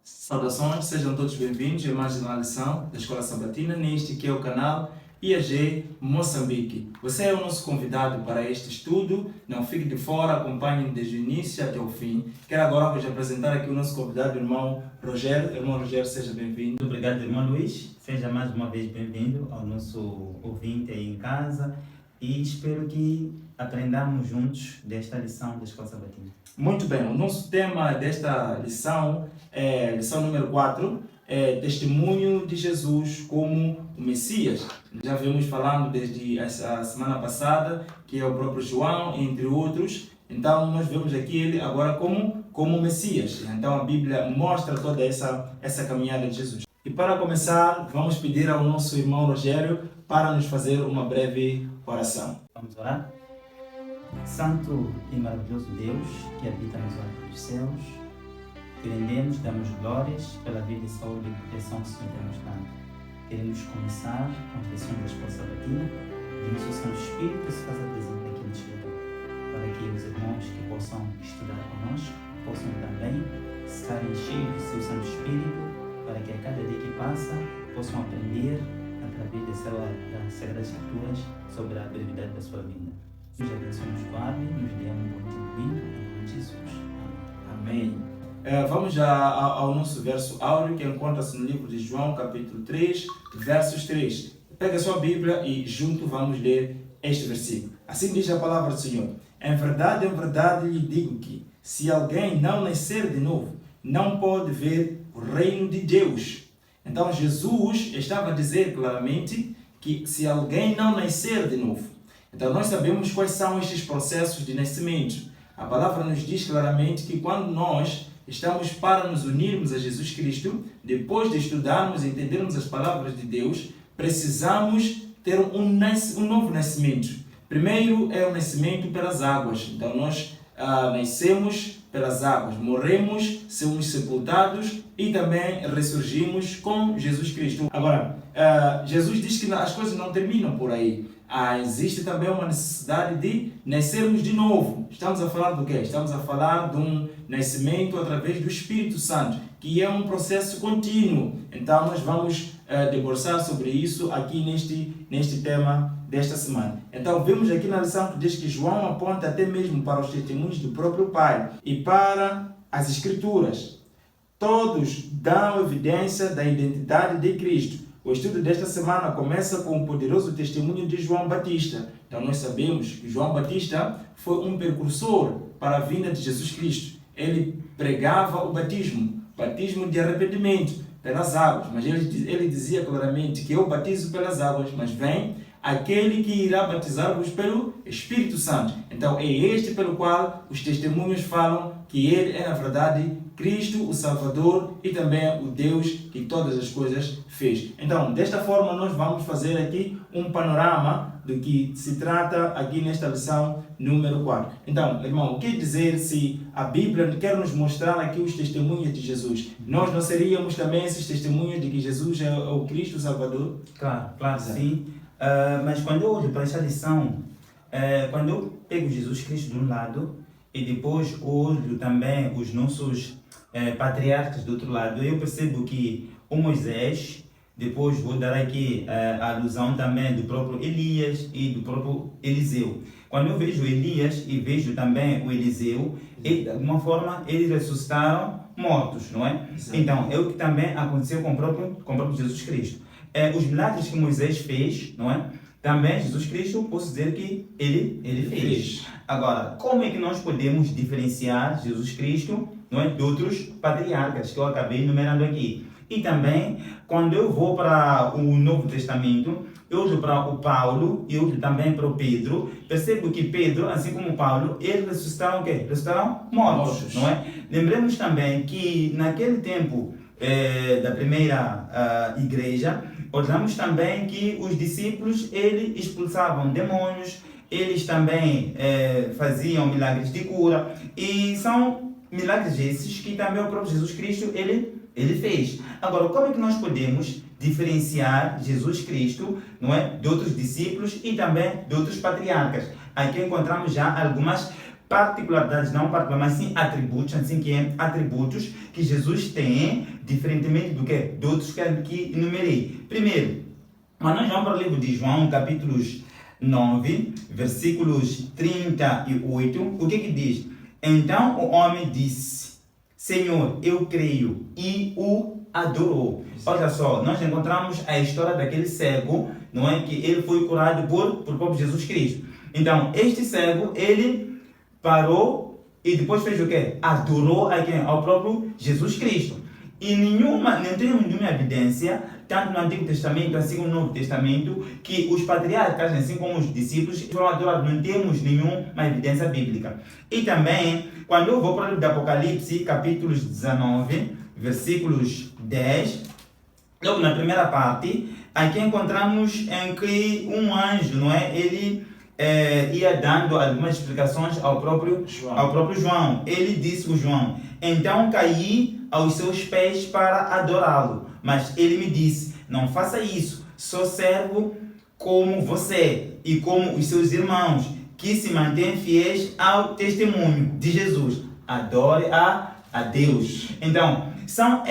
Saudações, sejam todos bem-vindos a mais uma lição da Escola Sabatina, neste que é o canal IAG Moçambique. Você é o nosso convidado para este estudo, não fique de fora, acompanhe-me desde o início até o fim. Quero agora vos apresentar aqui o nosso convidado, o irmão Rogério. Irmão Rogério, seja bem-vindo. Muito obrigado, irmão Luiz. Seja mais uma vez bem-vindo ao nosso ouvinte aí em casa e espero que aprendamos juntos desta lição da Escola Sabatina. Muito bem, o nosso tema desta lição é lição número 4, é testemunho de Jesus como o Messias. Já vimos falando desde a semana passada, que é o próprio João, entre outros. Então nós vemos aqui ele agora como Messias. Então a Bíblia mostra toda essa caminhada de Jesus. E para começar, vamos pedir ao nosso irmão Rogério para nos fazer uma breve oração. Vamos orar? Santo e maravilhoso Deus, que habita nos altos dos céus, te rendemos, damos glórias pela vida e saúde e proteção que o Senhor tem nos dado. Queremos começar com a lição da Escola Sabatina, pedimos ao Santo Espírito se faça presente aqui neste lugar, para que os irmãos que possam estudar conosco possam também estarem cheios do seu Santo Espírito, para que a cada dia que passa possam aprender através das Sagradas Escrituras sobre a brevidade da sua vida. Nos abençoe, nos guarde, nos dê um bom domingo, em nome de Jesus. Amém. Vamos ao nosso verso áureo, que encontra-se no livro de João, capítulo 3, versos 3. Pega a sua Bíblia e junto vamos ler este versículo. Assim diz a palavra do Senhor. Em verdade lhe digo que, se alguém não nascer de novo, não pode ver o reino de Deus. Então Jesus estava a dizer claramente que se alguém não nascer de novo, então nós sabemos quais são estes processos de nascimento. A palavra nos diz claramente que quando nós estamos para nos unirmos a Jesus Cristo, depois de estudarmos e entendermos as palavras de Deus, precisamos ter um novo nascimento. Primeiro é o nascimento pelas águas. Então nós nascemos pelas águas, morremos, somos sepultados e também ressurgimos com Jesus Cristo. Agora, Jesus diz que as coisas não terminam por aí. Existe também uma necessidade de nascermos de novo. Estamos a falar do quê? Estamos a falar de um nascimento através do Espírito Santo, que é um processo contínuo. Então nós vamos debruçar sobre isso aqui neste tema desta semana. Então vemos aqui na lição que diz que João aponta até mesmo para os testemunhos do próprio Pai e para as Escrituras. Todos dão evidência da identidade de Cristo. O estudo desta semana começa com o poderoso testemunho de João Batista. Então nós sabemos que João Batista foi um precursor para a vinda de Jesus Cristo. Ele pregava o batismo de arrependimento pelas águas, mas ele dizia claramente que eu batizo pelas águas, mas vem aquele que irá batizar-vos pelo Espírito Santo. Então é este pelo qual os testemunhos falam que ele é na verdade Cristo, o Salvador e também o Deus que todas as coisas fez. Então, desta forma, nós vamos fazer aqui um panorama do que se trata aqui nesta lição número 4. Então, irmão, o que dizer se a Bíblia quer nos mostrar aqui os testemunhos de Jesus? Nós não seríamos também esses testemunhos de que Jesus é o Cristo, o Salvador? Claro, sim. Mas quando eu olho para esta lição, quando eu pego Jesus Cristo de um lado e depois olho também os nossos patriarcas do outro lado, eu percebo que o Moisés, depois vou dar aqui a alusão também do próprio Elias e do próprio Eliseu. Quando eu vejo Elias e vejo também o Eliseu, de alguma forma eles ressuscitaram mortos, não é? Exato. Então, é o que também aconteceu com o próprio Jesus Cristo. Os milagres que Moisés fez, não é? Também Jesus Cristo, posso dizer que ele fez. Agora, como é que nós podemos diferenciar Jesus Cristo, não é, de outros patriarcas que eu acabei enumerando aqui? E também, quando eu vou para o Novo Testamento, eu olho para o Paulo e olho também para o Pedro, percebo que Pedro, assim como o Paulo, eles ressuscitaram o quê? Ressuscitaram mortos, não é? Lembremos também que naquele tempo da primeira igreja, olhamos também que os discípulos, eles expulsavam demônios, eles também faziam milagres de cura, e são milagres esses que também o próprio Jesus Cristo, ele fez. Agora, como é que nós podemos diferenciar Jesus Cristo, não é, de outros discípulos e também de outros patriarcas? Aqui encontramos já algumas particularidades, não particularidades, mas sim atributos, assim que é atributos que Jesus tem, diferentemente do que de outros que enumerei. Primeiro, mas nós vamos para o livro de João, capítulos 9, versículos 38, o que diz? Então o homem disse, Senhor, eu creio, e o adorou. Olha só, nós encontramos a história daquele cego, não é? Que ele foi curado por próprio Jesus Cristo. Então, este cego, ele parou e depois fez o quê? Adorou a quem? Ao próprio Jesus Cristo. E não temos nenhuma evidência, tanto no Antigo Testamento, assim como no Novo Testamento, que os patriarcas, assim como os discípulos, foram adorados. Não temos nenhuma evidência bíblica. E também, quando eu vou para o livro de Apocalipse, capítulos 19, versículos 10, logo na primeira parte, aqui encontramos em que um anjo, não é? Ele ia dando algumas explicações ao próprio João. Ele disse o João, então caí aos seus pés para adorá-lo. Mas ele me disse, não faça isso, sou servo como você e como os seus irmãos, que se mantêm fiéis ao testemunho de Jesus. Adore a Deus. Então, são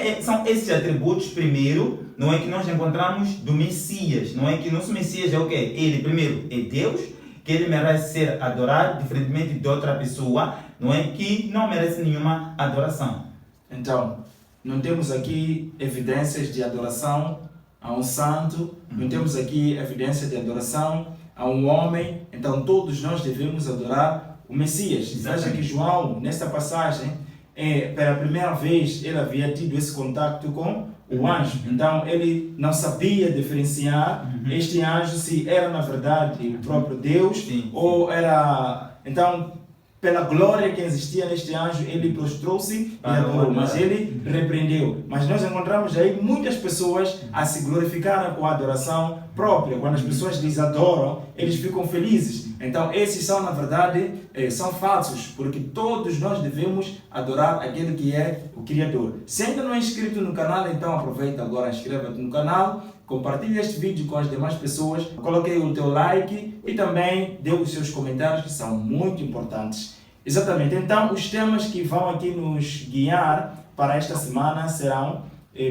esses atributos, primeiro, não é que nós encontramos do Messias, não é que nosso Messias é o quê? Ele, primeiro, é Deus, que ele merece ser adorado, diferentemente de outra pessoa, não é que não merece nenhuma adoração. Então, não temos aqui evidências de adoração a um santo, não temos aqui evidência de adoração a um homem, então todos nós devemos adorar o Messias. Veja que João, nesta passagem, pela primeira vez, ele havia tido esse contato com o anjo. Então, ele não sabia diferenciar este anjo se era, na verdade, o próprio Deus, ou era... Então, pela glória que existia neste anjo, ele prostrou-se e adorou, mas ele repreendeu. Mas nós encontramos aí muitas pessoas a se glorificarem com a adoração própria. Quando as pessoas lhes adoram, eles ficam felizes. Então, esses são, na verdade, são falsos, porque todos nós devemos adorar aquele que é o Criador. Se ainda não é inscrito no canal, então aproveita agora, inscreva-te no canal, compartilhe este vídeo com as demais pessoas, coloque o teu like e também dê os seus comentários, que são muito importantes. Exatamente, então os temas que vão aqui nos guiar para esta semana serão,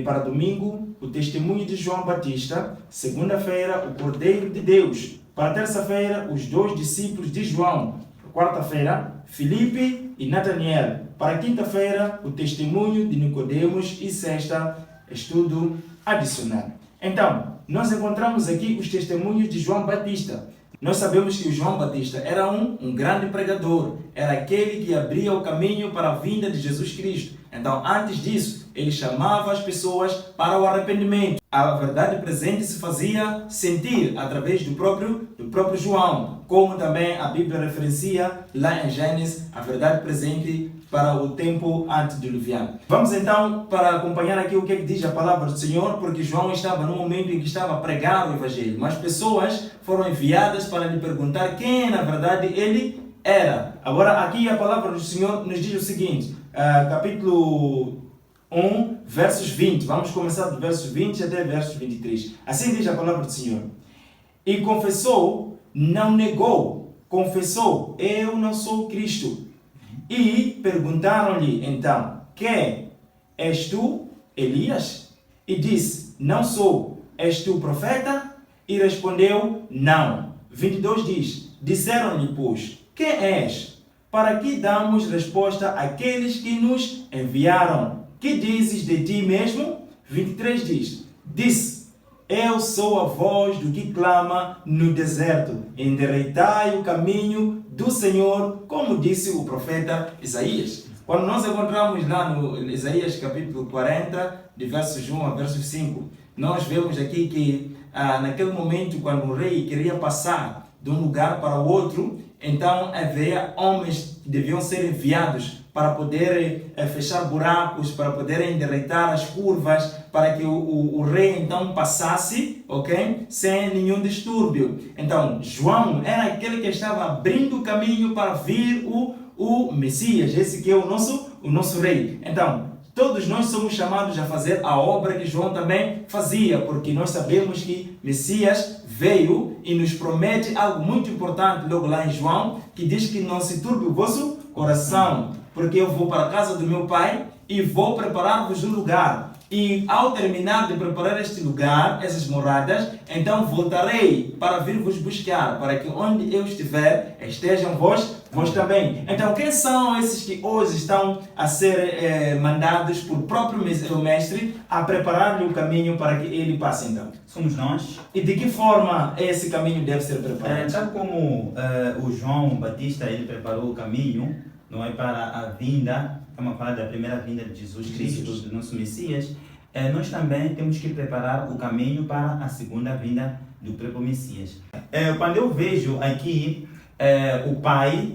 para domingo, o testemunho de João Batista, segunda-feira, o Cordeiro de Deus, para terça-feira, os 2 discípulos de João, quarta-feira, Filipe e Nataniel, para quinta-feira, o testemunho de Nicodemos e sexta, estudo adicional. Então, nós encontramos aqui os testemunhos de João Batista. Nós sabemos que o João Batista era um grande pregador, era aquele que abria o caminho para a vinda de Jesus Cristo. Então, antes disso, ele chamava as pessoas para o arrependimento. A verdade presente se fazia sentir através do próprio João, como também a Bíblia referencia lá em Gênesis, a verdade presente para o tempo antediluviano. Vamos então para acompanhar aqui o que diz a palavra do Senhor, porque João estava no momento em que estava a pregar o Evangelho, mas pessoas foram enviadas para lhe perguntar quem na verdade ele era. Agora aqui a palavra do Senhor nos diz o seguinte, capítulo 1, versos 20, vamos começar do versos 20 até versos 23. Assim diz a palavra do Senhor. E confessou, não negou, confessou, eu não sou Cristo. E perguntaram-lhe então, quem? És tu, Elias? E disse, não sou. És tu profeta? E respondeu, não. 22 diz, disseram-lhe, pois, quem és? Para que damos resposta àqueles que nos enviaram? Que dizes de ti mesmo? 23 diz, disse, eu sou a voz do que clama no deserto, endireitai o caminho do Senhor, como disse o profeta Isaías. Quando nós encontramos lá no Isaías capítulo 40, de versos 1 a versos 5, nós vemos aqui que naquele momento, quando o rei queria passar de um lugar para o outro, então havia homens que deviam ser enviados para poder fechar buracos, para poder endireitar as curvas, para que o rei então passasse, ok? Sem nenhum distúrbio. Então, João era aquele que estava abrindo o caminho para vir o Messias, esse que é o nosso rei. Então, todos nós somos chamados a fazer a obra que João também fazia, porque nós sabemos que Messias veio e nos promete algo muito importante logo lá em João, que diz que não se turbe o vosso coração, porque eu vou para a casa do meu Pai e vou preparar-vos um lugar. E ao terminar de preparar este lugar, essas moradas, então voltarei para vir vos buscar, para que onde eu estiver, estejam vós também. Então, quem são esses que hoje estão a ser mandados por próprio Mestre a preparar-lhe o caminho para que ele passe então? Somos nós. E de que forma esse caminho deve ser preparado? Tal como o João Batista, ele preparou o caminho, não é, para a vinda, estamos a falar da primeira vinda de Jesus Cristo, do nosso Messias, nós também temos que preparar o caminho para a segunda vinda do próprio Messias. Quando eu vejo aqui o pai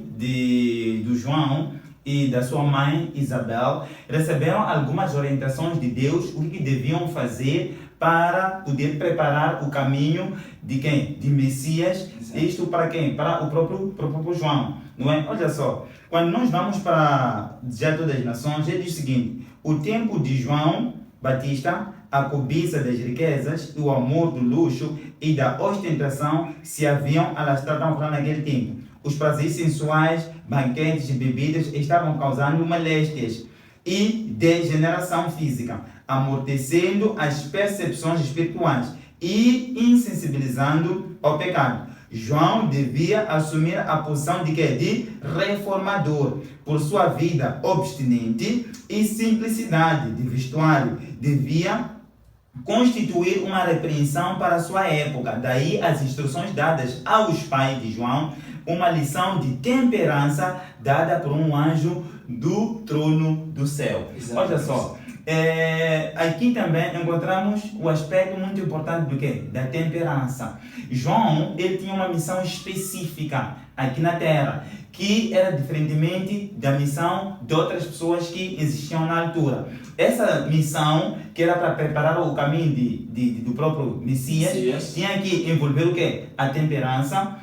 do João e da sua mãe Isabel, receberam algumas orientações de Deus, o que deviam fazer para poder preparar o caminho de quem? De Messias. Exato. Isto para quem? Para o próprio João, não é? Olha só, quando nós vamos para já todas as nações, ele diz o seguinte: o tempo de João Batista, a cobiça das riquezas, o amor do luxo e da ostentação se haviam alastrado naquele tempo. Os prazeres sensuais, banquetes e bebidas estavam causando moléstias e degeneração física, amortecendo as percepções espirituais e insensibilizando ao pecado. João devia assumir a posição de quê? De reformador. Por sua vida obstinente e simplicidade de vestuário, devia constituir uma repreensão para a sua época. Daí as instruções dadas aos pais de João, uma lição de temperança dada por um anjo do trono do céu. Exatamente. Olha só, aqui também encontramos o aspecto muito importante do quê? Da temperança. João, ele tinha uma missão específica aqui na Terra, que era diferentemente da missão de outras pessoas que existiam na altura. Essa missão, que era para preparar o caminho do próprio Messias, tinha que envolver o quê? A temperança,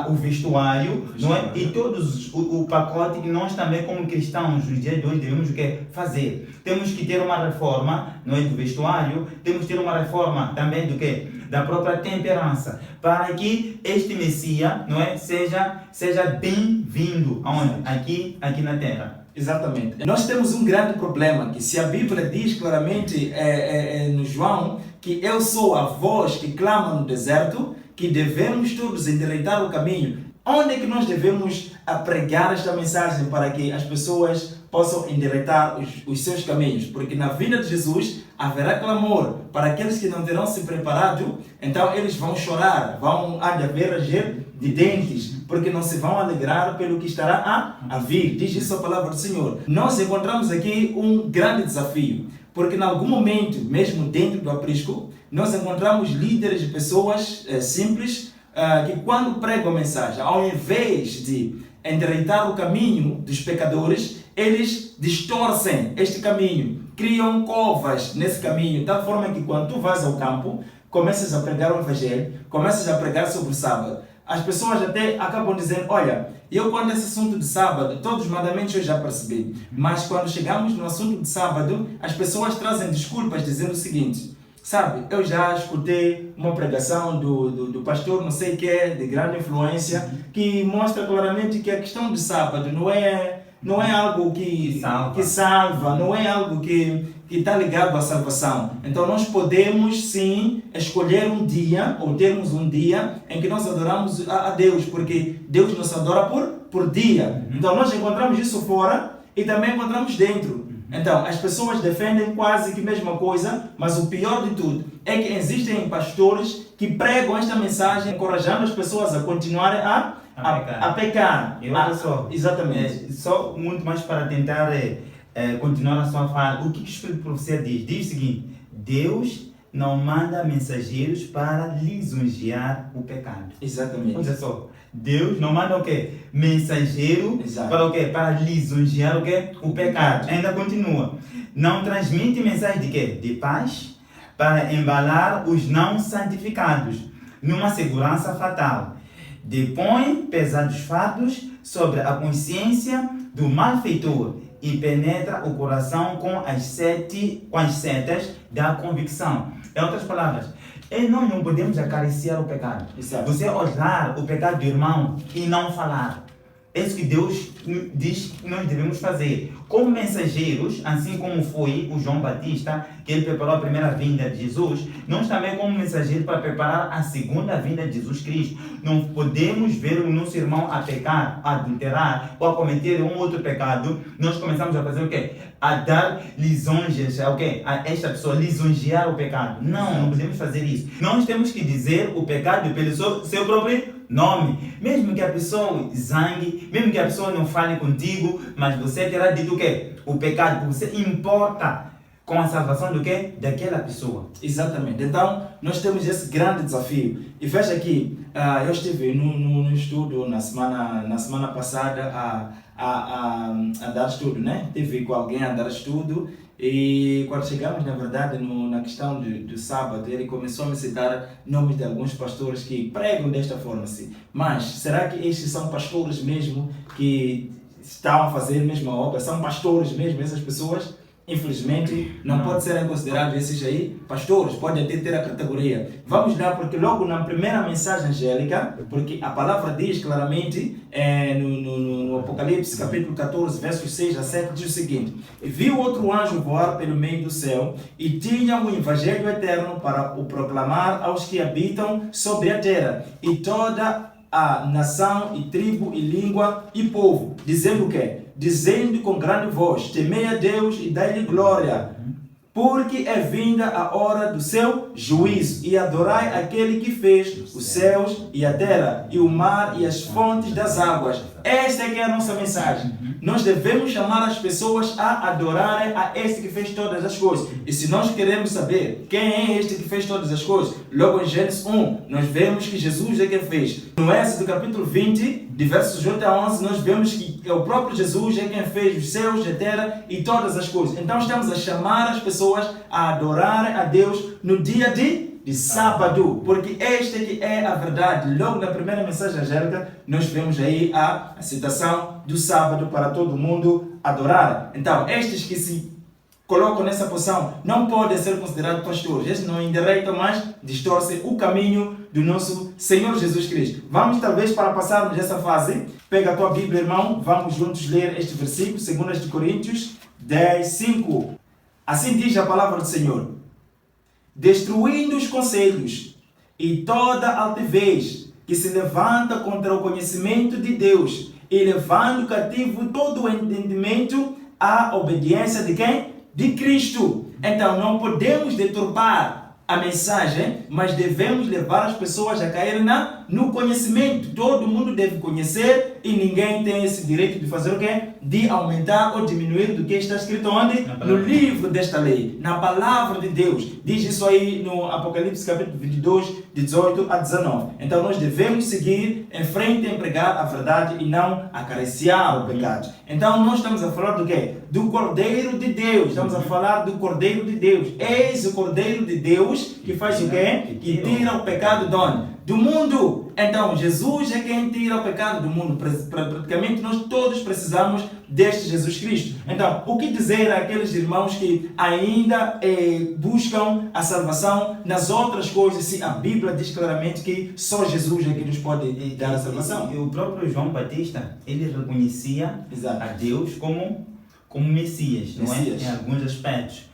o vestuário, não é? E todos o pacote que nós também, como cristãos, nos dias de hoje, devemos o quê? Fazer. Temos que ter uma reforma, não é, do vestuário, temos que ter uma reforma também do quê? Da própria temperança, para que este Messias, não é, seja bem-vindo aonde? Aqui na Terra. Exatamente. Nós temos um grande problema, que se a Bíblia diz claramente no João que eu sou a voz que clama no deserto, que devemos todos endireitar o caminho. Onde é que nós devemos pregar esta mensagem para que as pessoas possam endireitar os seus caminhos? Porque na vinda de Jesus haverá clamor para aqueles que não terão se preparado, então eles vão chorar, vão haver ranger de dentes, porque não se vão alegrar pelo que estará a vir. Diz isso a palavra do Senhor. Nós encontramos aqui um grande desafio, porque em algum momento, mesmo dentro do aprisco, nós encontramos líderes de pessoas simples que quando pregam a mensagem, ao invés de endireitar o caminho dos pecadores, eles distorcem este caminho, criam covas nesse caminho, de tal forma que quando tu vais ao campo, começas a pregar o evangelho, começas a pregar sobre o sábado, as pessoas até acabam dizendo, olha, eu quando esse assunto de sábado, todos os mandamentos eu já percebi, mas quando chegamos no assunto de sábado, as pessoas trazem desculpas dizendo o seguinte: sabe, eu já escutei uma pregação do pastor não sei o que, de grande influência, que mostra claramente que a questão de sábado não é algo que salva, não é algo que está ligado à salvação. Então nós podemos sim escolher um dia, ou termos um dia em que nós adoramos a Deus, porque Deus nos adora por dia. Então nós encontramos isso fora e também encontramos dentro. Então, as pessoas defendem quase que a mesma coisa, mas o pior de tudo é que existem pastores que pregam esta mensagem, encorajando as pessoas a continuarem a pecar. E olha só, exatamente. Só muito mais para tentar continuar a sua fala. O que o Espírito de Profecia diz? Diz o seguinte: Deus não manda mensageiros para lisonjear o pecado. Exatamente. Olha só, Deus não manda o quê? Mensageiro. Exato. Para o quê? Para lisonjear o quê? O pecado. Ainda continua. Não transmite mensagem de quê? De paz, para embalar os não santificados numa segurança fatal. Depõe pesados fatos sobre a consciência do malfeitor e penetra o coração com as setas da convicção. Em outras palavras, nós não podemos acariciar o pecado. Exato. Você olhar o pecado do irmão e não falar. É isso que Deus diz que nós devemos fazer. Como mensageiros, assim como foi o João Batista, que ele preparou a primeira vinda de Jesus, nós também como mensageiros para preparar a segunda vinda de Jesus Cristo. Não podemos ver o nosso irmão a pecar, a adulterar ou a cometer um outro pecado. Nós começamos a fazer o quê? A dar lisonjas, okay? A esta pessoa lisonjear o pecado. Não podemos fazer isso. Nós temos que dizer o pecado pelo seu próprio nome. Mesmo que a pessoa zangue, mesmo que a pessoa não fale contigo, mas você terá dito o quê? O pecado, porque você importa com a salvação do quê? Daquela pessoa. Exatamente. Então, nós temos esse grande desafio. E veja aqui, eu estive no estudo na semana passada a dar estudo, né? Estive com alguém a dar estudo e quando chegamos, na verdade, na questão do sábado, ele começou a me citar nomes de alguns pastores que pregam desta forma assim. Mas, será que estes são pastores mesmo que estão a fazer a mesma obra? São pastores mesmo essas pessoas? Infelizmente, não pode serem considerados esses aí pastores, pode até ter a categoria. Vamos lá, porque logo na primeira mensagem angélica, porque a palavra diz claramente, no Apocalipse capítulo 14, versos 6 a 7, diz o seguinte: viu outro anjo voar pelo meio do céu e tinha um evangelho eterno para o proclamar aos que habitam sobre a terra e toda a nação e tribo e língua e povo, dizendo o quê? Dizendo com grande voz: temei a Deus e dai-lhe glória, porque é vinda a hora do seu juízo, e adorai aquele que fez os céus e a terra, e o mar e as fontes das águas. Esta é que é a nossa mensagem. Nós devemos chamar as pessoas a adorarem a este que fez todas as coisas. E se nós queremos saber quem é este que fez todas as coisas, logo em Gênesis 1, nós vemos que Jesus é quem fez. No Êxodo capítulo 20, de versos 8 a 11, nós vemos que é o próprio Jesus é quem fez os céus, a terra e todas as coisas. Então estamos a chamar as pessoas a adorarem a Deus no dia de sábado, porque esta que é a verdade. Logo na primeira mensagem angélica, nós vemos aí a citação do sábado para todo mundo adorar. Então, estes que se colocam nessa posição não podem ser considerados pastores. Estes não endireitam, mas distorcem o caminho do nosso Senhor Jesus Cristo. Vamos talvez, para passarmos essa fase, pega a tua Bíblia, irmão, vamos juntos ler este versículo, 2 Coríntios 10, 5. Assim diz a palavra do Senhor: destruindo os conselhos e toda altivez que se levanta contra o conhecimento de Deus, e levando cativo todo o entendimento à obediência de quem? De Cristo. Então não podemos deturpar a mensagem, mas devemos levar as pessoas a caírem no conhecimento. Todo mundo deve conhecer e ninguém tem esse direito de fazer o quê? De aumentar ou diminuir do que está escrito onde? No livro desta lei, na palavra de Deus. Diz isso aí no Apocalipse capítulo 22, de 18 a 19. Então nós devemos seguir em frente a pregar a verdade e não acariciar o pecado. Então nós estamos a falar do quê? Do Cordeiro de Deus. Estamos a falar do Cordeiro de Deus. Eis o Cordeiro de Deus que faz o quê? Que tira o pecado de onde? Do mundo. Então Jesus é quem tira o pecado do mundo. Praticamente nós todos precisamos deste Jesus Cristo. Então, o que dizer àqueles irmãos que ainda buscam a salvação nas outras coisas, se a Bíblia diz claramente que só Jesus é que nos pode dar a salvação? E o próprio João Batista, ele reconhecia a Deus como Messias, não é? Em alguns aspectos.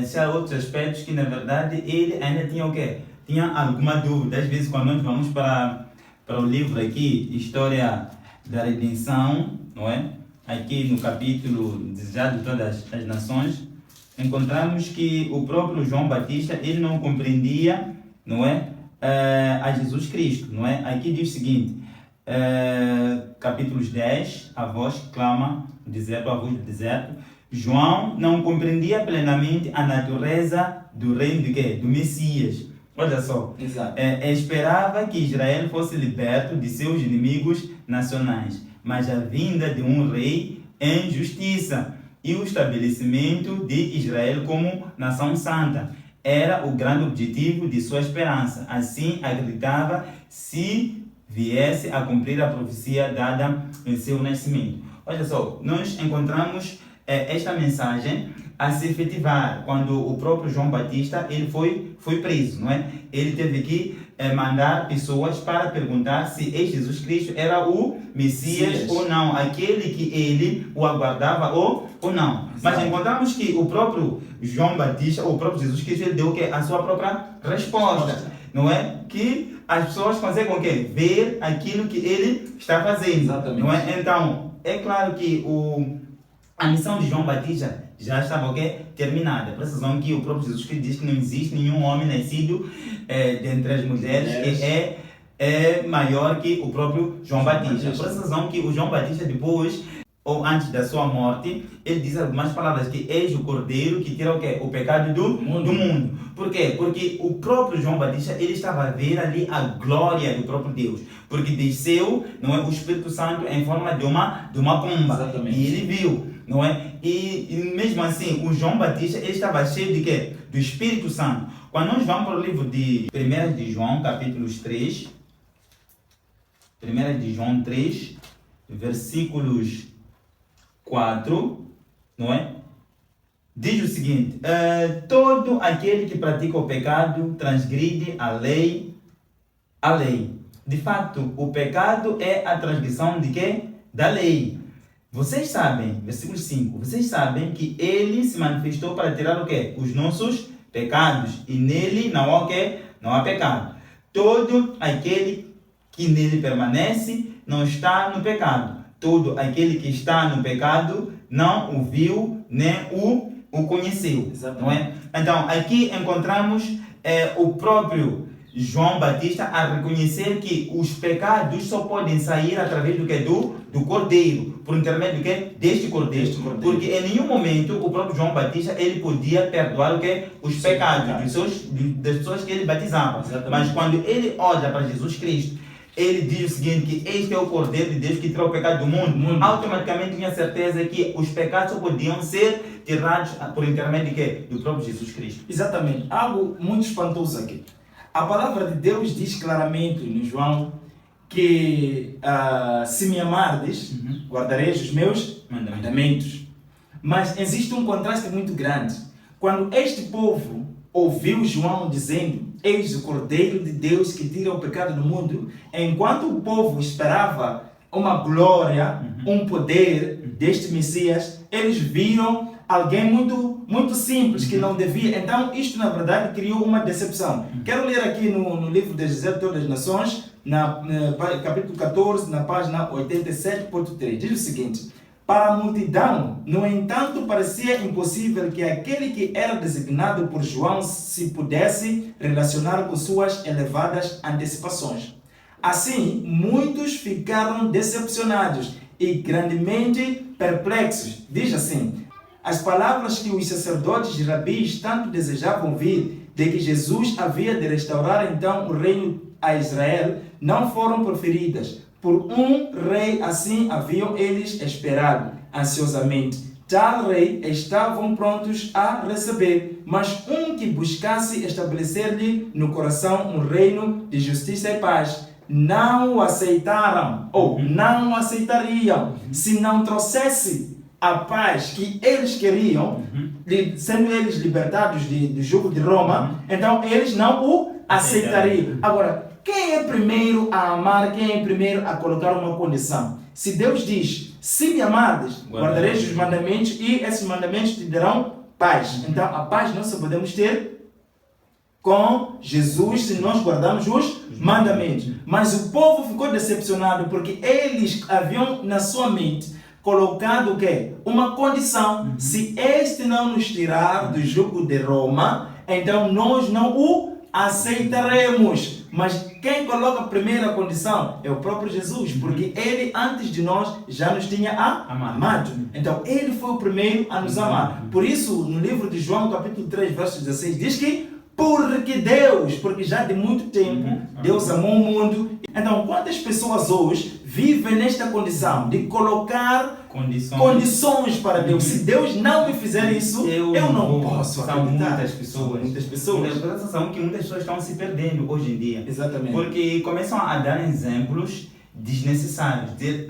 Se há outros aspectos que, na verdade, ele ainda tinha o quê? Tinha alguma dúvida. Às vezes, quando nós vamos para o livro aqui, História da Redenção, não é? Aqui no capítulo Desejado de Todas as Nações, encontramos que o próprio João Batista, ele não compreendia, não é? A Jesus Cristo, não é? Aqui diz o seguinte, capítulos 10, a voz que clama no deserto, a voz do deserto. João não compreendia plenamente a natureza do reino de quê? Do Messias. Olha só, esperava que Israel fosse liberto de seus inimigos nacionais, mas a vinda de um rei em justiça e o estabelecimento de Israel como nação santa era o grande objetivo de sua esperança. Assim acreditava se viesse a cumprir a profecia dada em seu nascimento. Olha só, nós encontramos esta mensagem a se efetivar quando o próprio João Batista ele foi preso, não é? Ele teve que mandar pessoas para perguntar se Jesus Cristo era o Messias ou não, aquele que ele o aguardava ou não. Exato. Mas encontramos que o próprio João Batista, ou o próprio Jesus Cristo, ele deu a sua própria resposta, não é? Que as pessoas conseguem o quê? Ver aquilo que ele está fazendo. Exatamente. Não é? Então, é claro que a missão de João Batista já estava terminada. Por essa razão que o próprio Jesus Cristo diz que não existe nenhum homem nascido dentre as mulheres que é maior que o próprio João Batista. Por essa razão que o João Batista depois, ou antes da sua morte, ele diz algumas palavras, que és o Cordeiro que tira o pecado do mundo. Por quê? Porque o próprio João Batista, ele estava a ver ali a glória do próprio Deus. Porque desceu, não é, o Espírito Santo em forma de uma pomba. Exatamente. E ele viu, não é? E mesmo assim, o João Batista, ele estava cheio de quê? Do Espírito Santo. Quando nós vamos para o livro de 1 de João, capítulos 3, 1 de João 3, versículos 4, não é? Diz o seguinte: todo aquele que pratica o pecado transgride a lei. De fato, o pecado é a transgressão de quê? Da lei. Vocês sabem, versículo 5, vocês sabem que ele se manifestou para tirar o quê? Os nossos pecados, e nele não há o quê? Não há pecado. Todo aquele que nele permanece não está no pecado. Todo aquele que está no pecado não o viu nem o conheceu. Exatamente. Não é? Então, aqui encontramos o próprio João Batista a reconhecer que os pecados só podem sair através do quê? Do Cordeiro, por intermédio do quê? Deste Cordeiro. Porque em nenhum momento o próprio João Batista ele podia perdoar o quê? Os pecados das pessoas que ele batizava. Exatamente. Mas quando ele olha para Jesus Cristo, ele diz o seguinte, que este é o Cordeiro de Deus que tira o pecado do mundo. Automaticamente tinha certeza que os pecados só podiam ser tirados por intermédio de quê? Do próprio Jesus Cristo. Exatamente. Algo muito espantoso aqui. A palavra de Deus diz claramente no João que se me amardes, guardareis os meus mandamentos. Mas existe um contraste muito grande. Quando este povo ouviu João dizendo: eis o Cordeiro de Deus que tira o pecado do mundo, enquanto o povo esperava uma glória, um poder deste Messias, eles viram alguém muito simples, que não devia. Então, isto na verdade criou uma decepção. Quero ler aqui no livro de José de Todas as Nações, capítulo 14, na página 87.3. Diz o seguinte: para a multidão, no entanto, parecia impossível que aquele que era designado por João se pudesse relacionar com suas elevadas antecipações. Assim, muitos ficaram decepcionados e grandemente perplexos. Diz assim: as palavras que os sacerdotes e rabis tanto desejavam ouvir, de que Jesus havia de restaurar então o reino a Israel, não foram proferidas. Por um rei assim haviam eles esperado ansiosamente. Tal rei estavam prontos a receber, mas um que buscasse estabelecer-lhe no coração um reino de justiça e paz, não o aceitaram ou não o aceitariam se não trouxesse a paz que eles queriam, sendo eles libertados do jugo de Roma. Então eles não o aceitariam. Agora, quem é primeiro a amar? Quem é primeiro a colocar uma condição? Se Deus diz: se me amardes, guardareis os mandamentos e esses mandamentos te darão paz. Então a paz nós só podemos ter com Jesus se nós guardarmos os mandamentos. Mas o povo ficou decepcionado porque eles haviam na sua mente colocado o quê? Uma condição. Se este não nos tirar do jugo de Roma, então nós não o aceitaremos. Mas quem coloca a primeira condição é o próprio Jesus, porque ele antes de nós já nos tinha amado. Então ele foi o primeiro a nos amar. Por isso, no livro de João, capítulo 3, verso 16, diz que porque já de muito tempo Deus amou o mundo. Então, quantas pessoas hoje vivem nesta condição de colocar condições para Deus? Se Deus não me fizer isso, eu não posso acreditar. São muitas pessoas. A sensação que muitas pessoas estão se perdendo hoje em dia. Exatamente. Porque começam a dar exemplos desnecessários. Dizer,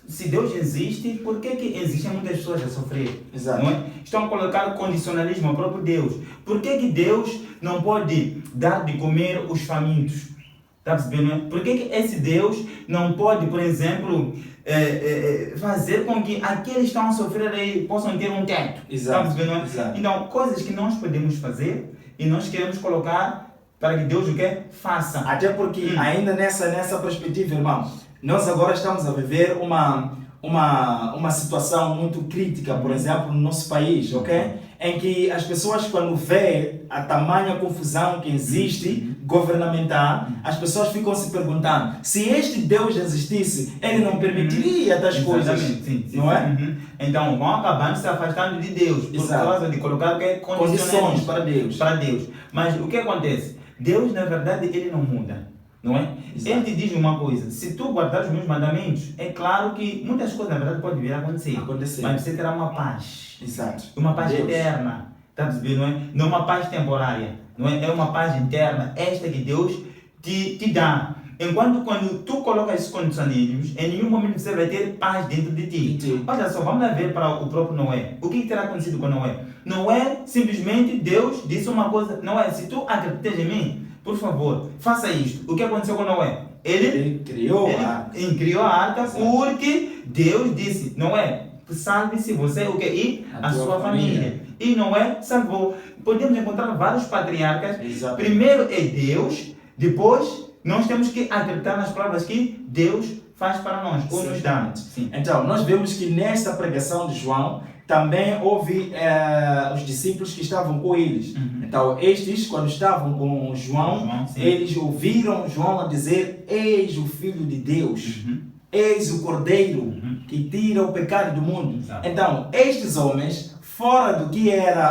se Deus existe, por que existem muitas pessoas a sofrer? Exato. Não é? Estão a colocar condicionalismo ao próprio Deus. Por que Deus não pode dar de comer os famintos? Está percebendo? Não é? Por que esse Deus não pode, por exemplo, fazer com que aqueles que estão a sofrer aí possam ter um teto? Exato. Está percebendo? Não é? Exato. Então, coisas que nós podemos fazer e nós queremos colocar para que Deus o que faça. Até porque, ainda nessa perspectiva, irmão, nós agora estamos a viver uma situação muito crítica, por exemplo, no nosso país, ok? Em que as pessoas, quando vê a tamanha confusão que existe governamental, as pessoas ficam se perguntando: se este Deus existisse, ele não permitiria tais coisas, Sim, não é? Então, vão acabando se afastando de Deus, por Exato. causa de colocar Condições para Deus. Mas o que acontece? Deus, na verdade, ele não muda. Não é? Exato. Ele te diz uma coisa: se tu guardar os meus mandamentos, é claro que muitas coisas, na verdade, podem vir a acontecer. Mas você terá uma paz. Exato. Uma paz Deus. eterna. Está percebendo? Não é? Não uma paz temporária. Não é? É uma paz interna. Esta que Deus te dá. Enquanto quando tu colocas esses condicionalismos, em nenhum momento você vai ter paz dentro de ti. Sim. Olha só, vamos lá ver para o próprio Noé. O que terá acontecido com Noé? Noé, simplesmente, Deus disse uma coisa: Noé, se tu acreditas em mim, por favor, faça isto. O que aconteceu com Noé? Ele criou a arca porque Deus disse: Noé, salve-se você e a sua família. E Noé salvou. Podemos encontrar vários patriarcas. Exatamente. Primeiro é Deus, depois nós temos que acreditar nas palavras que Deus faz para nós, ou nos dá. Sim. Então, nós vemos que nesta pregação de João também houve os discípulos que estavam com eles. Então, estes, quando estavam com João, eles ouviram João a dizer: eis o Filho de Deus, eis o Cordeiro que tira o pecado do mundo. Exato. Então, estes homens, fora do que era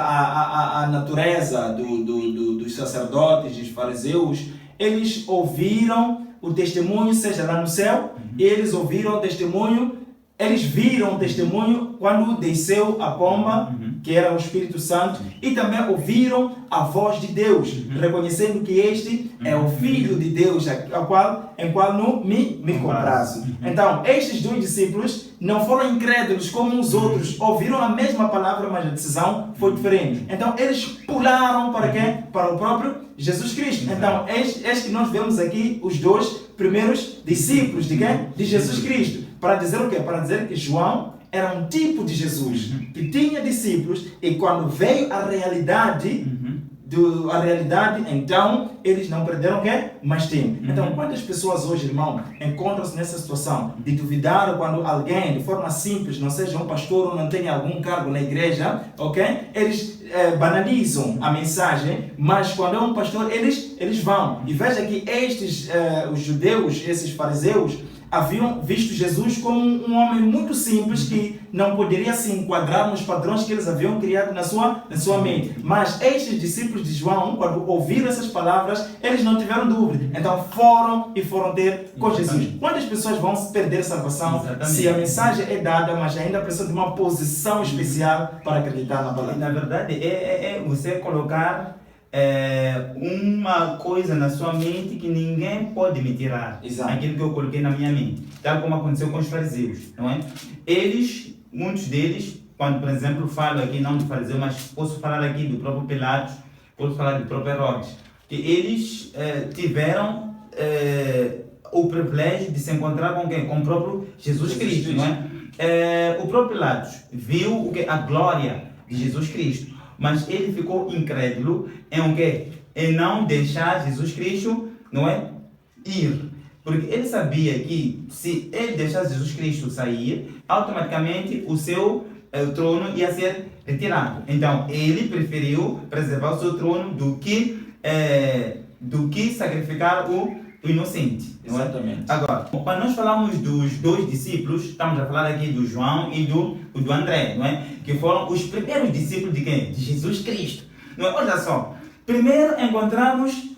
a natureza dos sacerdotes, dos fariseus, eles ouviram o testemunho, seja lá no céu, e eles ouviram o testemunho, eles viram o testemunho quando desceu a pomba, que era o Espírito Santo, e também ouviram a voz de Deus, reconhecendo que este é o Filho de Deus, em qual não me comprazo. Então, estes dois discípulos não foram incrédulos como os outros, ouviram a mesma palavra, mas a decisão foi diferente. Então, eles pularam para quem? Para o próprio Jesus Cristo. Então, eis que nós vemos aqui os dois primeiros discípulos de quem? De Jesus Cristo. Para dizer o quê? Para dizer que João era um tipo de Jesus, que tinha discípulos, e quando veio a realidade, então eles não perderam o quê? Mais tempo. Então, quantas pessoas hoje, irmão, encontram-se nessa situação de duvidar quando alguém, de forma simples, não seja um pastor ou não tenha algum cargo na igreja, ok? Eles banalizam a mensagem, mas quando é um pastor, eles vão. E veja que os judeus, esses fariseus, haviam visto Jesus como um homem muito simples que não poderia se enquadrar nos padrões que eles haviam criado na sua mente. Mas estes discípulos de João, quando ouviram essas palavras, eles não tiveram dúvida. Então foram ter com Jesus. Quantas pessoas vão perder salvação se a mensagem é dada, mas ainda precisa de uma posição especial para acreditar na palavra? Na verdade, é você colocar uma coisa na sua mente que ninguém pode me tirar. Exato. Aquilo que eu coloquei na minha mente, tal como aconteceu com os fariseus, não é? Muitos deles, quando, por exemplo, falo aqui não do fariseu, mas posso falar aqui do próprio Pilatos, posso falar do próprio Herodes, que eles tiveram o privilégio de se encontrar com quem? Com o próprio Jesus Cristo, não é? O próprio Pilatos viu a glória de Jesus Cristo, mas ele ficou incrédulo em o quê? Em não deixar Jesus Cristo, não é? Ir. Porque ele sabia que se ele deixasse Jesus Cristo sair, automaticamente o seu trono ia ser retirado. Então, ele preferiu preservar o seu trono do que sacrificar o inocente. Não é? Exatamente. Agora, quando nós falamos dos dois discípulos, estamos a falar aqui do João e do André, não é? Que foram os primeiros discípulos de quem? De Jesus Cristo. Não é? Olha só, primeiro encontramos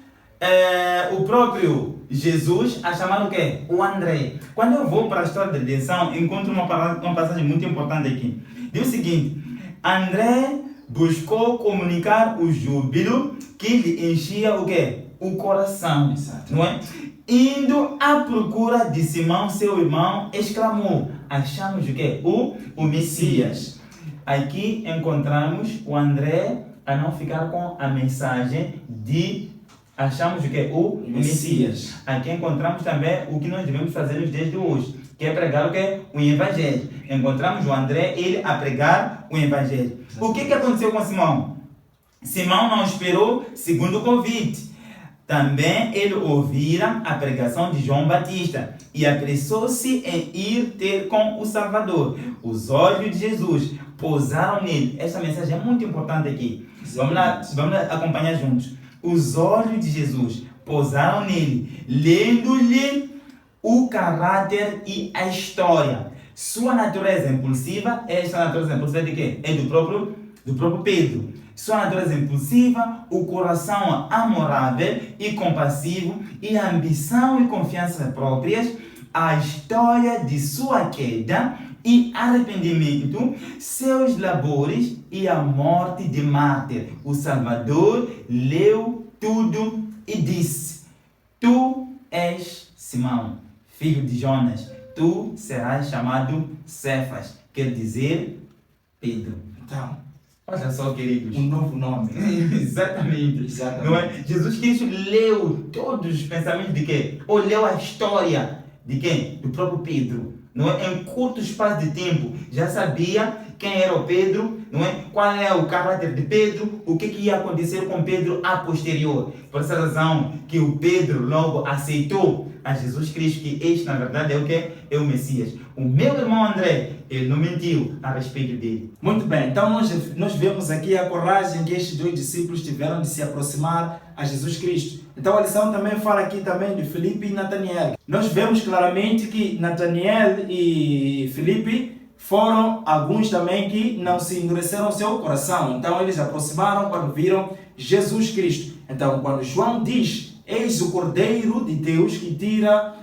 o próprio Jesus a chamar o quê? O André. Quando eu vou para a história da redenção, encontro uma passagem muito importante aqui. Diz o seguinte: André buscou comunicar o júbilo que lhe enchia o quê? o coração. Exato. Não é? Indo à procura de Simão, seu irmão, exclamou: achamos o quê? O Messias. Aqui encontramos o André a não ficar com a mensagem de achamos o quê? O Messias. Aqui encontramos também o que nós devemos fazer nos dias de hoje, que é pregar o quê? O Evangelho. Encontramos o André, ele a pregar o Evangelho. O que aconteceu com Simão? Simão não esperou segundo o convite. Também ele ouvira a pregação de João Batista e apressou-se em ir ter com o Salvador. Os olhos de Jesus pousaram nele. Essa mensagem é muito importante aqui. Vamos lá acompanhar juntos. Os olhos de Jesus pousaram nele, lendo-lhe o caráter e a história. Sua natureza impulsiva, esta natureza impulsiva de quê? É do próprio Pedro. Sua natureza impulsiva, o coração amorável e compassivo e a ambição e confiança próprias, a história de sua queda e arrependimento, seus labores e a morte de mártir. O Salvador leu tudo e disse: Tu és Simão, filho de Jonas, tu serás chamado Cefas, quer dizer Pedro. Então, olha só, queridos. um novo nome. Exatamente. Exatamente. Não é? Jesus Cristo leu todos os pensamentos de quem? Ou leu a história de quem? Do próprio Pedro. Não é? Em curto espaço de tempo, já sabia quem era o Pedro, não é? Qual é o caráter de Pedro, o que ia acontecer com Pedro a posterior. Por essa razão que o Pedro logo aceitou a Jesus Cristo, que este na verdade é o que? É o Messias. O meu irmão André, ele não mentiu a respeito dele. Muito bem, então nós vemos aqui a coragem que estes dois discípulos tiveram de se aproximar a Jesus Cristo. Então a lição também fala aqui também de Filipe e Nataniel. Nós vemos claramente que Nataniel e Filipe foram alguns também que não se endureceram o seu coração. Então eles se aproximaram quando viram Jesus Cristo. Então quando João diz: eis o Cordeiro de Deus que tira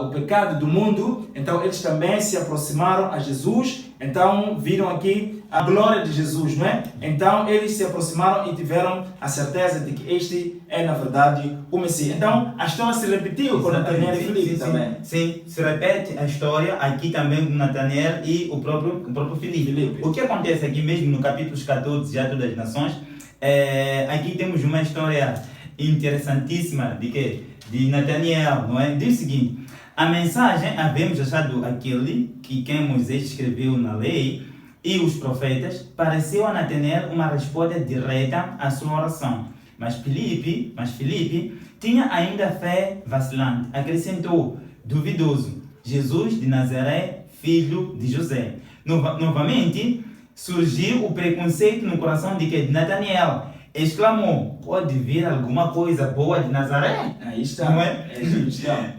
o pecado do mundo, então eles também se aproximaram a Jesus, então viram aqui a glória de Jesus, não é? Então eles se aproximaram e tiveram a certeza de que este é na verdade o Messias. Então a história se repetiu com Nataniel e Filipe também. Sim, se repete a história aqui também com Nataniel e o próprio Filipe. O que acontece aqui mesmo no capítulo 14 de Atos das Nações, aqui temos uma história interessantíssima de Nataniel, não é? Diz o seguinte: a mensagem, havemos achado aquele que quem Moisés escreveu na lei e os profetas, pareceu a Nataniel uma resposta direta à sua oração. Mas Filipe tinha ainda fé vacilante. Acrescentou: duvidoso, Jesus de Nazaré, filho de José. Novamente surgiu o preconceito no coração de Nataniel. Exclamou: pode vir alguma coisa boa de Nazaré? Aí está. Não é?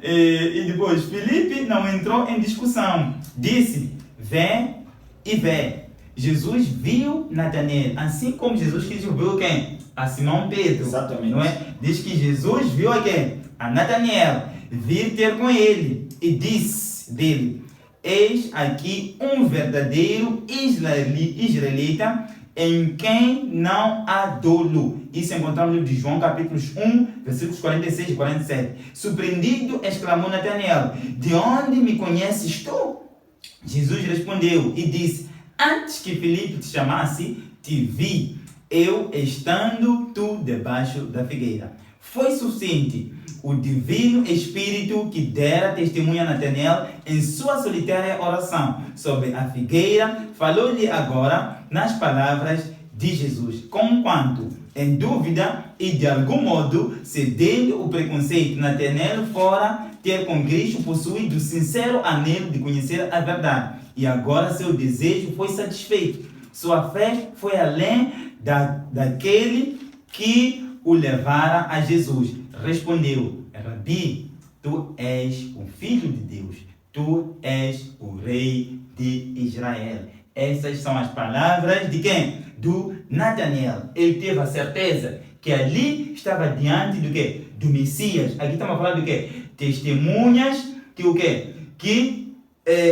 E depois Filipe não entrou em discussão. Disse: vem e vê. Jesus viu Nataniel, assim como Jesus Cristo viu quem? A Simão Pedro. Exatamente. Não é? Diz que Jesus viu a quem? A Nataniel vir ter com ele e disse dele: eis aqui um verdadeiro israelita em quem não há dolo. Isso encontramos no de João capítulos 1, versículos 46 e 47. Surpreendido, exclamou Nataniel: de onde me conheces tu? Jesus respondeu e disse: antes que Filipe te chamasse, te vi, eu estando tu debaixo da figueira. Foi suficiente o divino Espírito que dera testemunha a Nataniel em sua solitária oração sobre a figueira, falou-lhe agora nas palavras de Jesus, conquanto, em dúvida e de algum modo, cedendo o preconceito, Nataniel fora ter com Cristo possuído sincero anelo de conhecer a verdade, e agora seu desejo foi satisfeito. Sua fé foi além daquele que o levara a Jesus. Respondeu: Rabi, tu és o Filho de Deus, tu és o Rei de Israel. Essas são as palavras de quem? Do Nataniel. Ele teve a certeza que ali estava diante do quê? Do Messias. Aqui estamos falando do quê? Testemunhas que o quê? Que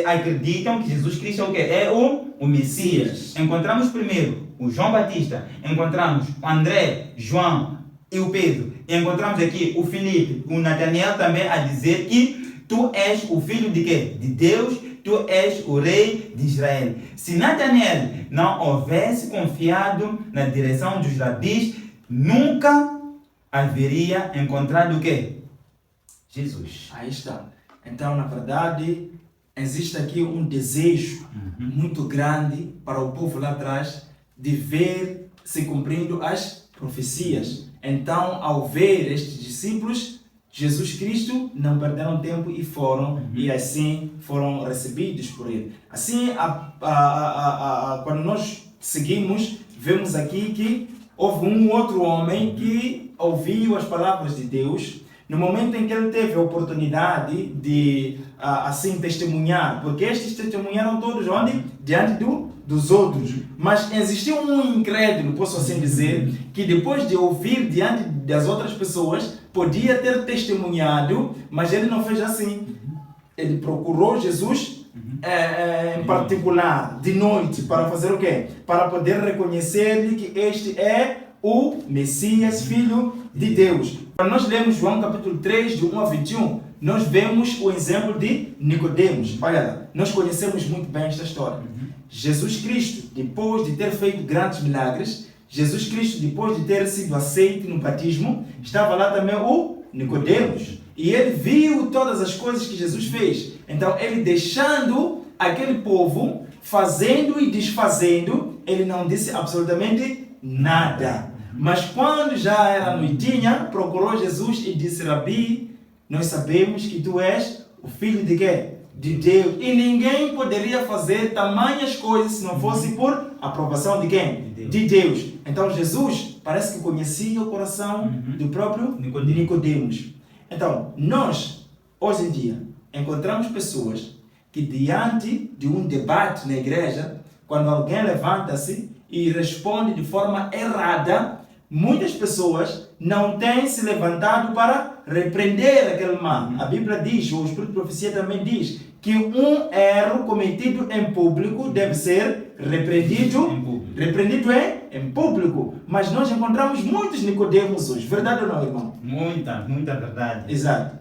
acreditam que Jesus Cristo é o quê? É o Messias. Encontramos primeiro o João Batista, encontramos o André, João, e o Pedro. Encontramos aqui o Filipe, o Natanael também a dizer que tu és o filho de quê? De Deus, tu és o rei de Israel. Se Natanael não houvesse confiado na direção dos rabis, nunca haveria encontrado o quê? Jesus. Aí está. Então, na verdade, existe aqui um desejo muito grande para o povo lá atrás de ver se cumprindo as profecias. Então, ao ver estes discípulos, Jesus Cristo, não perderam tempo e foram, e assim foram recebidos por ele. Assim, quando nós seguimos, vemos aqui que houve um outro homem que ouviu as palavras de Deus no momento em que ele teve a oportunidade de assim testemunhar, porque estes testemunharam todos onde? Diante dos outros. Mas existiu um incrédulo, posso assim dizer, que depois de ouvir diante das outras pessoas, podia ter testemunhado, mas ele não fez assim. Ele procurou Jesus em particular, de noite, para fazer o quê? Para poder reconhecer-lhe que este é o Messias, Filho de Deus. Quando nós lemos João capítulo 3, de 1 a 21, nós vemos o exemplo de Nicodemos. Olha, nós conhecemos muito bem esta história. Jesus Cristo, depois de ter feito grandes milagres, Jesus Cristo, depois de ter sido aceito no batismo, estava lá também o Nicodemos. E ele viu todas as coisas que Jesus fez. Então, ele deixando aquele povo, fazendo e desfazendo, ele não disse absolutamente nada. Mas quando já era noitinha, procurou Jesus e disse: Rabi, nós sabemos que tu és o filho de quê? De Deus. E ninguém poderia fazer tamanhas coisas se não fosse por aprovação de quem? De Deus. Então Jesus parece que conhecia o coração do próprio Nicodemos. Então, nós, hoje em dia, encontramos pessoas que diante de um debate na igreja, quando alguém levanta-se e responde de forma errada, muitas pessoas não têm se levantado para repreender aquele mal. A Bíblia diz, o Espírito de Profecia também diz, que um erro cometido em público deve ser repreendido em público. Mas nós encontramos muitos Nicodemos hoje. Verdade ou não, irmão? Muita verdade. Exato.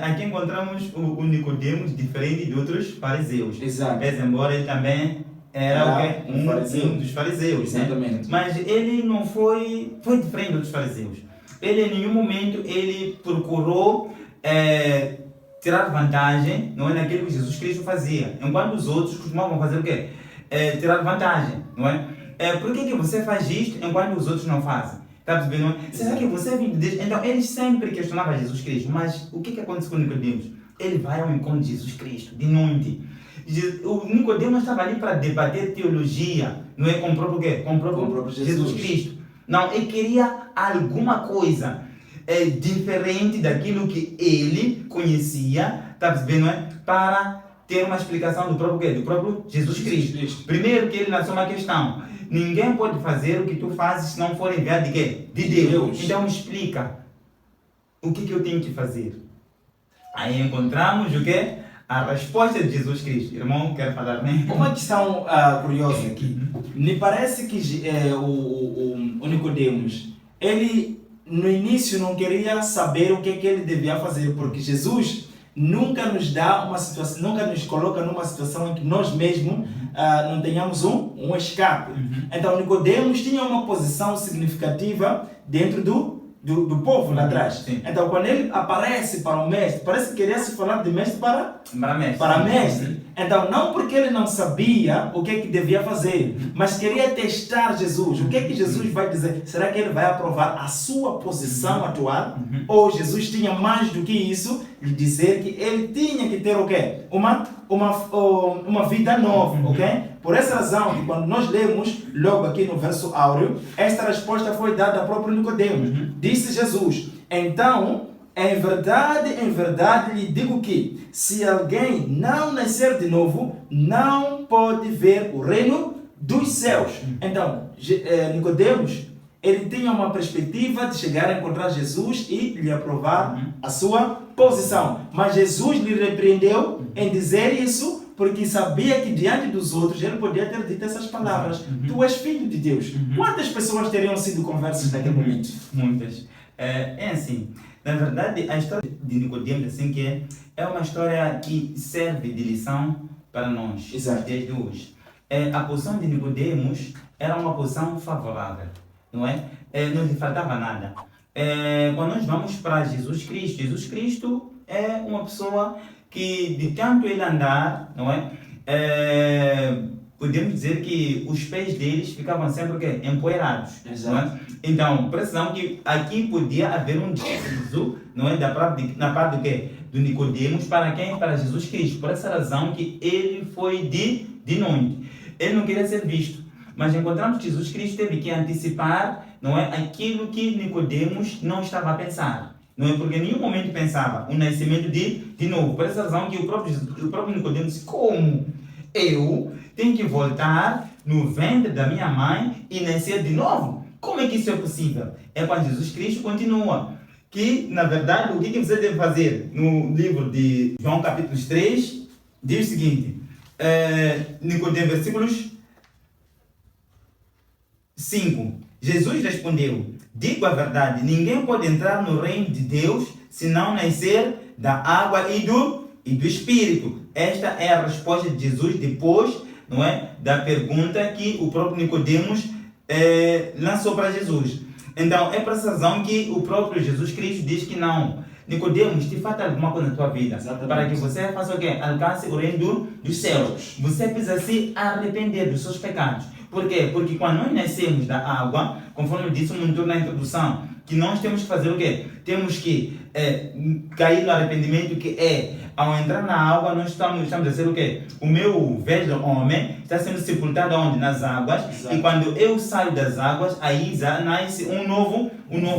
Aqui encontramos o Nicodemos diferente de outros fariseus. Exato. Mas embora ele também era um dos fariseus. Exatamente. Né? Mas ele não foi diferente dos fariseus. Ele em nenhum momento ele procurou tirar vantagem, não é, naquilo que Jesus Cristo fazia. Enquanto os outros costumavam fazer o quê? Tirar vantagem, não é? Por que você faz isto enquanto os outros não fazem? Tá percebendo, não é? Será que você é vindo de Deus? Então eles sempre questionavam Jesus Cristo. Mas o que aconteceu com Nicodemos? Ele vai ao encontro de Jesus Cristo, de noite. O Nicodemos estava ali para debater teologia, não é? Com o próprio quê? Com o próprio Jesus Cristo. Não, ele queria alguma coisa diferente daquilo que ele conhecia, tá percebendo, não é? Para ter uma explicação do próprio quê? Do próprio Jesus Cristo. Primeiro que ele lançou uma questão: ninguém pode fazer o que tu fazes se não for enviado de quê? De Deus. Então me explica, o que eu tenho que fazer? Aí encontramos o quê? A resposta de Jesus Cristo. Irmão, quer falar, né? Uma questão curiosa aqui. Me parece que o Nicodemos, ele no início não queria saber o que ele devia fazer, porque Jesus nunca nos dá uma situação, nunca nos coloca numa situação em que nós mesmos não tenhamos um escape. Então Nicodemos tinha uma posição significativa dentro do povo lá atrás. Sim. Então quando ele aparece para o mestre, parece que queria se falar de mestre para mestre. Então não porque ele não sabia o que devia fazer, mas queria testar Jesus. O que Jesus vai dizer? Será que ele vai aprovar a sua posição atual? Ou Jesus tinha mais do que isso, lhe dizer que ele tinha que ter o quê? Uma vida nova, ok? Por essa razão, que quando nós lemos logo aqui no verso áureo, esta resposta foi dada ao próprio Nicodemos. Disse Jesus: então, em verdade lhe digo que se alguém não nascer de novo, não pode ver o reino dos céus. Então, Nicodemos, ele tinha uma perspectiva de chegar a encontrar Jesus e lhe aprovar a sua posição. Mas Jesus lhe repreendeu em dizer isso, porque sabia que diante dos outros ele podia ter dito essas palavras. Tu és filho de Deus. Quantas pessoas teriam sido conversas naquele momento? Muitas. É assim, na verdade, a história de Nicodemos, assim, que é uma história que serve de lição para nós, Exato. desde hoje. A posição de Nicodemos era uma posição favorável, não é? Não lhe faltava nada. Quando nós vamos para Jesus Cristo é uma pessoa que, de tanto ele andar, não é? Podemos dizer que os pés deles ficavam sempre o quê? Empoeirados. Exato. Não é? Então, precisamos que aqui podia haver um deslize, não é? Na parte do quê? Do Nicodemos, para quem? Para Jesus Cristo. Por essa razão que ele foi de noite. Ele não queria ser visto. Mas encontramos que Jesus Cristo teve que antecipar, não é? Aquilo que Nicodemos não estava a pensar. Não é? Porque em nenhum momento pensava o nascimento de novo. Por essa razão que o próprio Nicodemos disse, como eu tenho que voltar no ventre da minha mãe e nascer de novo? Como é que isso é possível? É quando Jesus Cristo continua. Que, na verdade, o que você deve fazer? No livro de João capítulo 3, diz o seguinte, Nicodemos, versículos 5. Jesus respondeu, digo a verdade, ninguém pode entrar no reino de Deus se não nascer da água e do Espírito. Esta é a resposta de Jesus depois, não é, da pergunta que o próprio Nicodemos lançou para Jesus. Então, é por essa razão que o próprio Jesus Cristo diz que não. Nicodemos, te falta alguma coisa na tua vida. Exatamente. Para que você faça o quê? Alcance o reino dos céus. Você precisa se arrepender dos seus pecados. Por quê? Porque quando nós nascemos da água, conforme eu disse muito na introdução, que nós temos que fazer o quê? Temos que cair no arrependimento, que ao entrar na água, nós estamos a dizer o quê? O meu velho homem está sendo sepultado onde? Nas águas. Exato. E quando eu saio das águas, aí nasce um novo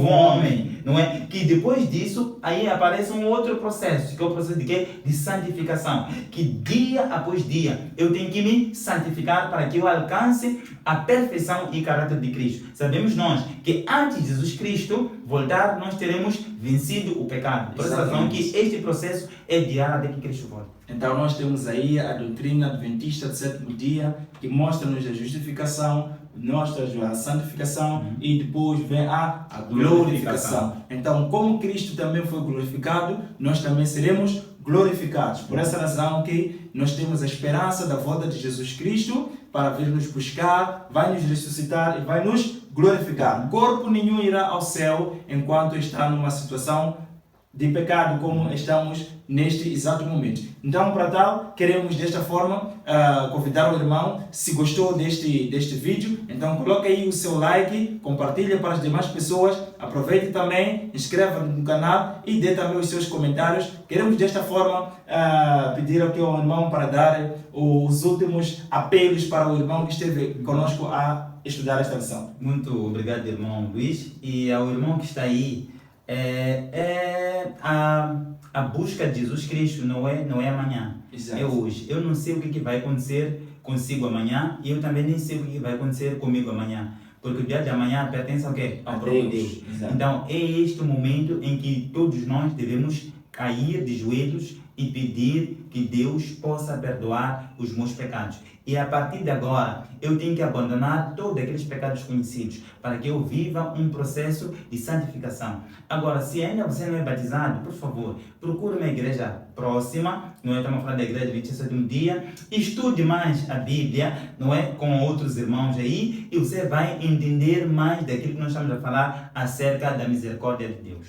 homem. Não é? Que depois disso, aí aparece um outro processo, que é o processo de quê? De santificação. Que dia após dia, eu tenho que me santificar para que eu alcance a perfeição e caráter de Cristo. Sabemos nós que antes de Jesus Cristo voltar, nós teremos vencido o pecado. Por essa razão que este processo é diário até que Cristo volte. Então nós temos aí a doutrina adventista do sétimo dia, que mostra-nos a justificação, mostra-nos a santificação e depois vem a glorificação. Então, como Cristo também foi glorificado, nós também seremos glorificados. Por essa razão que nós temos a esperança da volta de Jesus Cristo para vir nos buscar, vai nos ressuscitar e vai nos glorificar. Corpo nenhum irá ao céu enquanto está numa situação de pecado, como estamos neste exato momento. Então, para tal, queremos desta forma convidar o irmão, se gostou deste vídeo, então coloque aí o seu like, compartilhe para as demais pessoas, aproveite também, inscreva-se no canal e dê também os seus comentários. Queremos desta forma pedir aqui ao irmão para dar os últimos apelos para o irmão que esteve conosco a estudar esta lição. Muito obrigado, irmão Luiz, e ao irmão que está aí. A busca de Jesus Cristo não é amanhã. Exato. É hoje. Eu não sei o que vai acontecer consigo amanhã e eu também nem sei o que vai acontecer comigo amanhã. Porque o dia de amanhã pertence ao quê? Ao próprio Deus. Exato. Então é este o momento em que todos nós devemos cair de joelhos e pedir que Deus possa perdoar os meus pecados. E a partir de agora, eu tenho que abandonar todos aqueles pecados conhecidos, para que eu viva um processo de santificação. Agora, se ainda você não é batizado, por favor, procure uma igreja próxima, não é? Estamos falando da igreja 27º dia, estude mais a Bíblia, não é? Com outros irmãos aí, e você vai entender mais daquilo que nós estamos a falar acerca da misericórdia de Deus.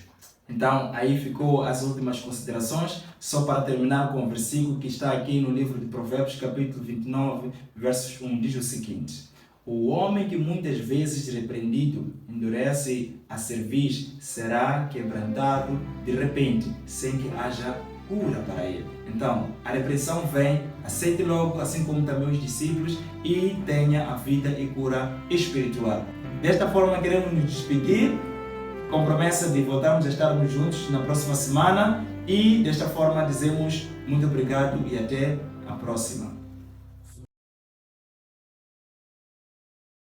Então, aí ficou as últimas considerações, só para terminar com o versículo que está aqui no livro de Provérbios, capítulo 29, versos 1, diz o seguinte: o homem que muitas vezes repreendido endurece a cerviz será quebrantado de repente, sem que haja cura para ele. Então, a repreensão vem, aceite logo, assim como também os discípulos, e tenha a vida e cura espiritual. Desta forma, queremos nos despedir, com promessa de voltarmos a estarmos juntos na próxima semana, e desta forma dizemos muito obrigado e até a próxima.